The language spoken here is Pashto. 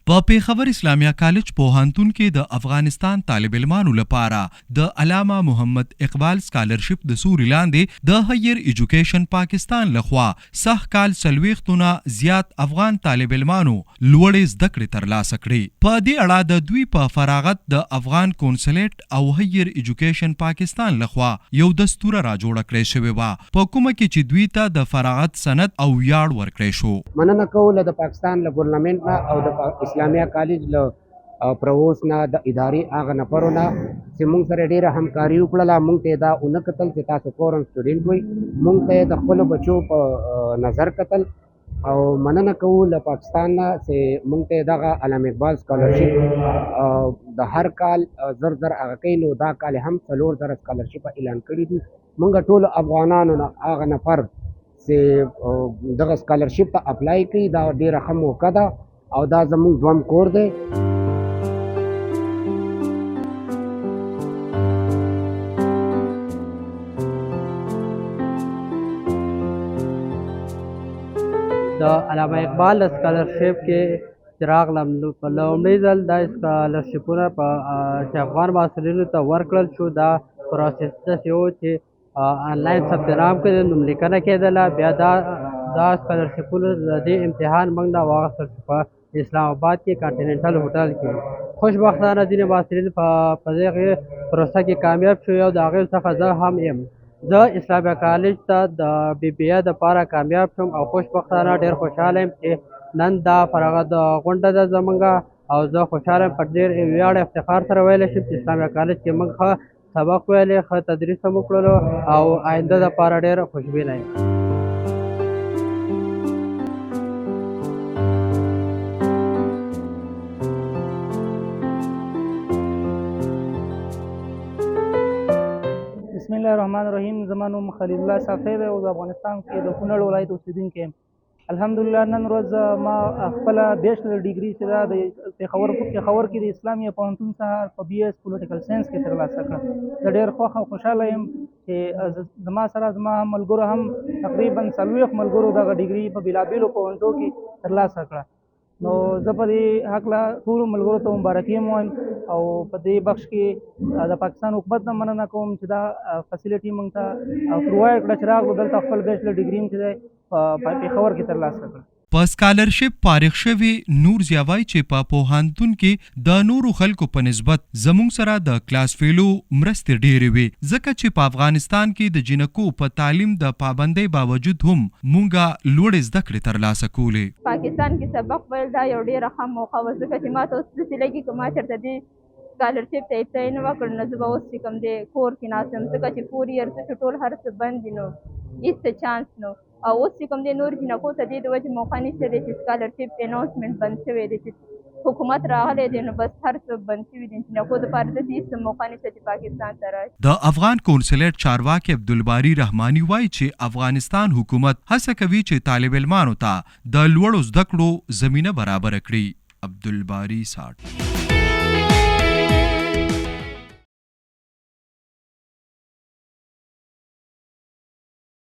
په پیښور اسلامیه کالج پوهنتون کې د افغانستان طالب علمانو لپاره د علامه محمد اقبال سکالرشپ د سوري لاندې د هایر ایجوکیشن پاکستان لخوا سخ کال سلويختونه زیات افغان طالب علمانو لوړې زده کړې ترلاسه کړې. په دې اړه د دوی په فراغت د افغان کونسلیټ او هایر ایجوکیشن پاکستان لخوا یو دستور را جوړ کړی شوی و، په کومه کې چې دوی ته د فراغت سند او ویاړ ورکړی شو. مننه کوله د پاکستان له ګورنمنت او د اسلامیه کالج له پرووس نه د ادارې هغه نفرونه چې موږ سره ډېره همکاري وکړله. موږ ته دا ونه کتل چې تاسو فورن سټوډنټ وئ، موږ ته د خپلو بچو په نظر کتل او مننه کوو له پاکستان نه چې موږ ته دغه علامه اقبال سکالرشپ د هر کال زر هغه کوي. نو دا کال هم 4,000 سکالرشپ اعلان کړي دي. موږ ټولو افغانانو نه هغه نفر چې دغه سکالرشپ ته اپلای کوي دا ډېره ښه موقع ده او دا زموږ دویم کور دی. د علامه اقبال سکالرشپ کې چې راغلم نو په لومړي ځل دا سکالرشپونه چې افغان محصلینو ته ورکړل شو، دا پروسس داسې و چې آنلاین ثبت نام کړل، نوم لیکنه کېدله، بیا دا سکالرشپونه د دې امتحان موږ نه واخیستل شو په اسلام آباد کې کانټیننټل هوټل کې. خوشبختانه ځینې محصلین په دغې پروسه کې کامیاب شو او د هغې څخه زه هم یم. زه اسلامیه کالج ته د بی بی اې دپاره کامیاب شوم او خوشبختانه ډېر خوشحاله یم چې نن دا فراغت غونډه ده زموږ او زه خوشحاله یم. په ډېر ویاړ افتخار سره ویلی شم چې اسلامیه کالج کې موږ ښه سبق ویلی، ښه تدریس هم وکړلو او آینده دپاره ډېر خوشبینه یم. بسم الله الرحمن الرحیم. زما نوم خلیل الله صافی دی او د افغانستان کې د کونړ ولایت اوسیدونکی یم. الحمدلله نن ورځ ما خپله بیچلر ډیګري چې دا د پېښور کې د اسلامیه پوهنتون څخه په بي ایس پولیټیکل ساینس کې ترلاسه کړه. زه ډېر خوښ او خوشحاله یم چې زما سره زما ملګرو هم تقریبا 40 ملګرو دغه ډیګري په بېلابېلو پوهنتونو کې ترلاسه کړه. نو زه په دې هکله ټولو ملګرو ته مبارکي هم وایم او په دې بخش کې د پاکستان حکومت نه مننه کوم چې دا فیسیلیټي موږ ته پرووایډ کړه چې راغلو دلته خپل بیچلر ډیګري هم چې دی په پېښور کې ترلاسه کړه. په سکالرشپ فارغ شوي نور زیاوای چې په پوهنتون کې د نورو خلکو په نسبت زموږ سره د کلاس فیلو مرستې ډېرې وي، ځکه چې په افغانستان کې د جنکو په تعلیم د پابندۍ باوجود هم مونږه لوړې زده کړې ترلاسه کولې. پاکستان کې سبق ویل دا یو ډېره ښه موقع وه، ځکه چې ما ته اوس داسې لګي که ما چېرته دې سکالرشپ ته اپلای نه وکړ نو زه به اوس چې کوم دی کور کې ناست یم، ځکه چې 4 ایئرز چې ټول هر څه بند دي نو هېڅ چانس نو. او اوس چې کوم دی نور جنکو ته دې د وجې موقع نشته دی چې سکالرشپ اناونسمنټ بند شوی دی چې حکومت راغلی دی نو بس هر څه بند شوي دي. جنکو دپاره داسې هېڅ موقع نشته چې پاکستان ته راشي. د افغان کونسلیټ چارواکي عبدالباري رحماني وایي چې افغانستان حکومت هڅه کوي چې طالب علمانو ته د لوړو زده کړو زمینه برابره کړي. عبدالباري 60